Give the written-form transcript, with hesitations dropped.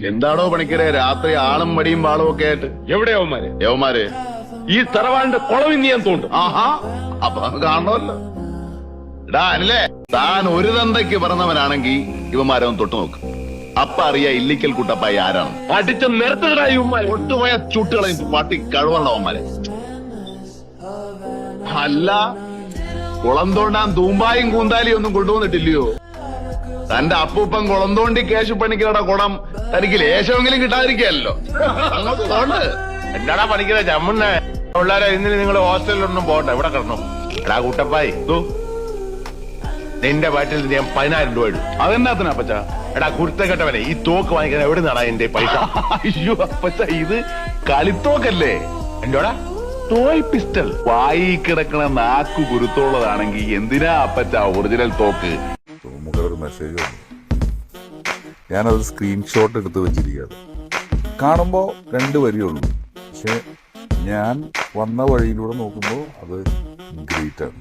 എന്താണോ പണിക്കരെ രാത്രി ആളും മടിയും വാളും ഒക്കെ ആയിട്ട്? എവിടെയാവന്മാര്? യവന്മാര് ഈ തറവാടിന്റെ കുളവിന്ന് ഞാൻ തോണ്ടും. ആഹാ, അപ്പൊ കാണണമല്ലോ. എടാ അല്ലേ, താൻ ഒരു തന്തയ്ക്ക് പറഞ്ഞവനാണെങ്കിൽ ഇവന്മാരൊന്ന് തൊട്ടു നോക്ക്. അപ്പ അറിയാ ഇല്ലിക്കൽ കുട്ടപ്പായി ആരാണ്. അടിച്ച നിരത്തുകടായി ഒട്ടുപോയ ചുട്ടുകളയും പട്ടി കഴിവുള്ളവന്മാരെ. അല്ല, കുളം തോണ്ടാൻ തൂമ്പായും കൂന്താലിയും ഒന്നും കൊണ്ടുവന്നിട്ടില്ലയോ? തന്റെ അപ്പൂപ്പൻ കുളം തോണ്ടി കേശുപണിക്കരുടെ കുളം തനിക്ക് ലേശമെങ്കിലും കിട്ടാതിരിക്കല്ലോ. അങ്ങോട്ട് തോണ്ട്. എന്താടാ പണിക്കര ചമ്മുണ്ണ പിള്ളേരെ ഇന്നലെ നിങ്ങൾ ഹോസ്റ്റലിലൊന്നും പോകണ്ട, ഇവിടെ കിടന്നു. എടാ കുട്ടപ്പായി, നിന്റെ വീട്ടിൽ ഞാൻ 10,000 രൂപ ഇടും. അതെന്നാത്തിനാ അപ്പച്ച? എടാ കുരുത്തക്കെട്ടവനെ, ഈ തോക്ക് വാങ്ങിക്കാൻ എവിടെ നിന്നാടാ എന്റെ പൈസ? അയ്യോ അപ്പച്ച, ഇത് കളിത്തോക്കല്ലേ? എന്റോടാ ടോയ് പിസ്റ്റൾ. വായി കിടക്കണ നാക്കു കുരുത്തോളതാണെങ്കിൽ എന്തിനാ അപ്പച്ച ഒറിജിനൽ തോക്ക്? ഒരു മെസ്സേജ് വന്നു. ഞാനത് സ്ക്രീൻഷോട്ട് എടുത്ത് വെച്ചിരിക്കുകയാണ്. കാണുമ്പോൾ 2 വരിയുള്ളൂ, പക്ഷെ ഞാൻ വന്ന വഴിയിലൂടെ നോക്കുമ്പോൾ അത് ഗ്രേറ്റ് ആണ്.